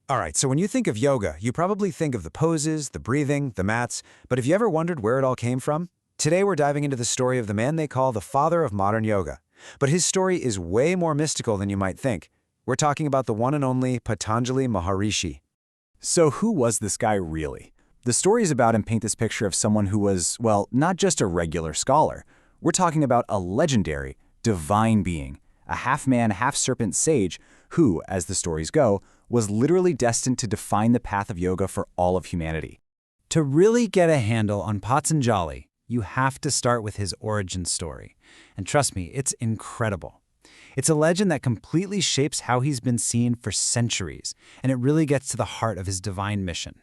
All right, so when you think of yoga, you probably think of the poses, the breathing, the mats, but have you ever wondered where it all came from? Today we're diving into the story of the man they call the father of modern yoga. But his story is way more mystical than you might think. We're talking about the one and only Patanjali Maharishi. So who was this guy really? The stories about him paint this picture of someone who was, well, not just a regular scholar. We're talking about a legendary, divine being, a half-man, half-serpent sage who, as the stories go, was literally destined to define the path of yoga for all of humanity. To really get a handle on Patanjali, you have to start with his origin story. And trust me, it's incredible. It's a legend that completely shapes how he's been seen for centuries, and it really gets to the heart of his divine mission.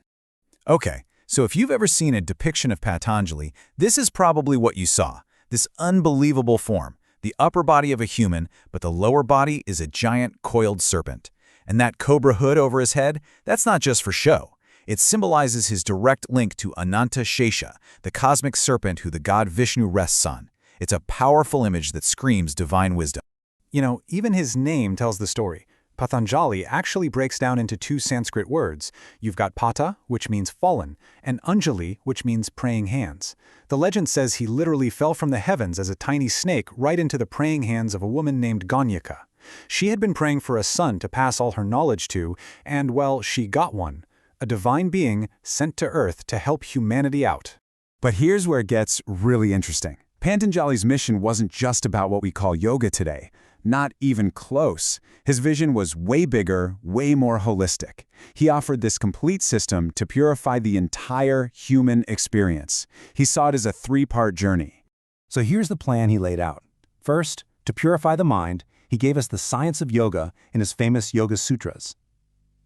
Okay, so if you've ever seen a depiction of Patanjali, this is probably what you saw. This unbelievable form, the upper body of a human, but the lower body is a giant coiled serpent. And that cobra hood over his head, that's not just for show. It symbolizes his direct link to Ananta Shesha, the cosmic serpent who the god Vishnu rests on. It's a powerful image that screams divine wisdom. You know, even his name tells the story. Patanjali actually breaks down into two Sanskrit words. You've got Pata, which means fallen, and Anjali, which means praying hands. The legend says he literally fell from the heavens as a tiny snake right into the praying hands of a woman named Ganyaka. She had been praying for a son to pass all her knowledge to, and, well, she got one. A divine being sent to Earth to help humanity out. But here's where it gets really interesting. Patanjali's mission wasn't just about what we call yoga today. Not even close. His vision was way bigger, way more holistic. He offered this complete system to purify the entire human experience. He saw it as a three-part journey. So here's the plan he laid out. First, to purify the mind, he gave us the science of yoga in his famous Yoga Sutras.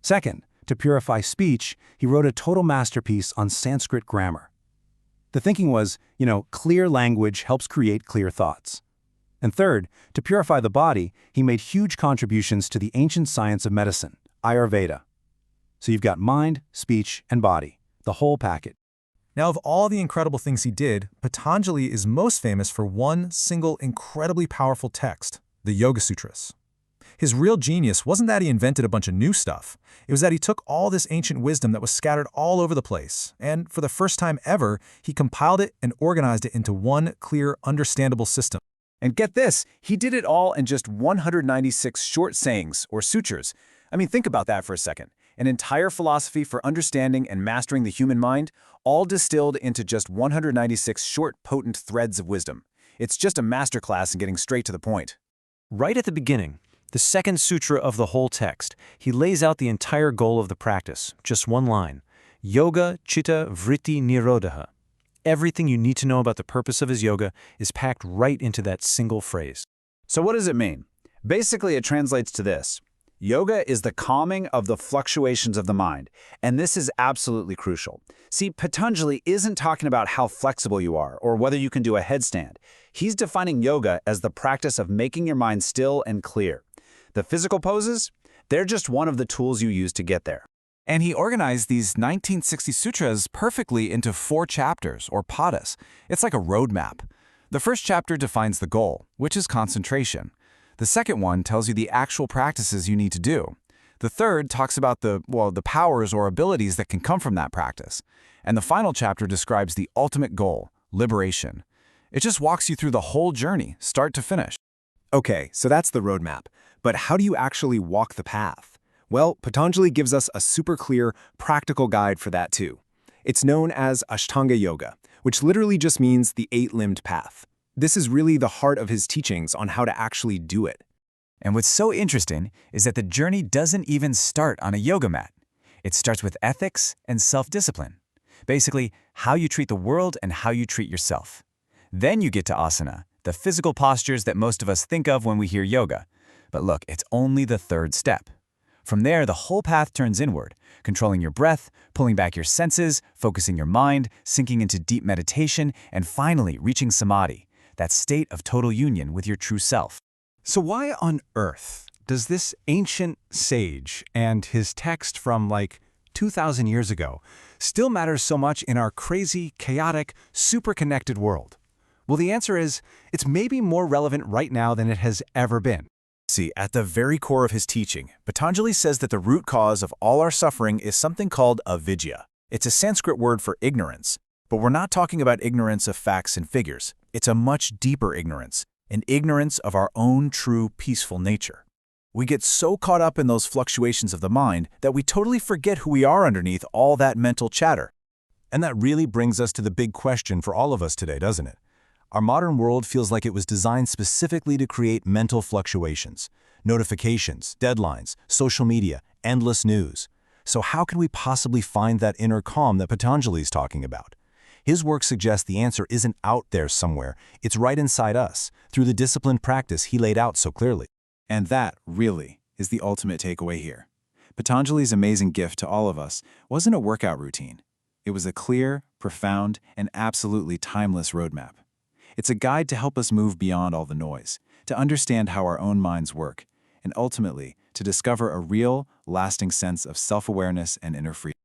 Second, to purify speech, he wrote a total masterpiece on Sanskrit grammar. The thinking was, clear language helps create clear thoughts. And third, to purify the body, he made huge contributions to the ancient science of medicine, Ayurveda. So you've got mind, speech, and body, the whole package. Now, of all the incredible things he did, Patanjali is most famous for one single incredibly powerful text, the Yoga Sutras. His real genius wasn't that he invented a bunch of new stuff. It was that he took all this ancient wisdom that was scattered all over the place, and for the first time ever, he compiled it and organized it into one clear, understandable system. And get this, he did it all in just 196 short sayings, or sutras. I mean, think about that for a second. An entire philosophy for understanding and mastering the human mind, all distilled into just 196 short, potent threads of wisdom. It's just a masterclass in getting straight to the point. Right at the beginning, the second sutra of the whole text, he lays out the entire goal of the practice, just one line: Yoga Chitta Vritti Nirodha. Everything you need to know about the purpose of his yoga is packed right into that single phrase. So what does it mean? Basically, it translates to this. Yoga is the calming of the fluctuations of the mind, and this is absolutely crucial. See, Patanjali isn't talking about how flexible you are or whether you can do a headstand. He's defining yoga as the practice of making your mind still and clear. The physical poses, they're just one of the tools you use to get there. And he organized these 1960 sutras perfectly into 4 chapters, or padas. It's like a roadmap. The first chapter defines the goal, which is concentration. The second one tells you the actual practices you need to do. The third talks about the powers or abilities that can come from that practice. And the final chapter describes the ultimate goal, liberation. It just walks you through the whole journey, start to finish. Okay, so that's the roadmap. But how do you actually walk the path? Well, Patanjali gives us a super clear, practical guide for that too. It's known as Ashtanga Yoga, which literally just means the 8-limbed path. This is really the heart of his teachings on how to actually do it. And what's so interesting is that the journey doesn't even start on a yoga mat. It starts with ethics and self-discipline. Basically, how you treat the world and how you treat yourself. Then you get to asana, the physical postures that most of us think of when we hear yoga. But look, it's only the third step. From there, the whole path turns inward, controlling your breath, pulling back your senses, focusing your mind, sinking into deep meditation, and finally reaching samadhi, that state of total union with your true self. So why on earth does this ancient sage and his text from like 2,000 years ago still matter so much in our crazy, chaotic, super connected world? Well, the answer is, it's maybe more relevant right now than it has ever been. See, at the very core of his teaching, Patanjali says that the root cause of all our suffering is something called avidya. It's a Sanskrit word for ignorance. But we're not talking about ignorance of facts and figures. It's a much deeper ignorance, an ignorance of our own true peaceful nature. We get so caught up in those fluctuations of the mind that we totally forget who we are underneath all that mental chatter. And that really brings us to the big question for all of us today, doesn't it? Our modern world feels like it was designed specifically to create mental fluctuations, notifications, deadlines, social media, endless news. So how can we possibly find that inner calm that Patanjali is talking about? His work suggests the answer isn't out there somewhere, it's right inside us, through the disciplined practice he laid out so clearly. And that, really, is the ultimate takeaway here. Patanjali's amazing gift to all of us wasn't a workout routine. It was a clear, profound, and absolutely timeless roadmap. It's a guide to help us move beyond all the noise, to understand how our own minds work, and ultimately, to discover a real, lasting sense of self-awareness and inner freedom.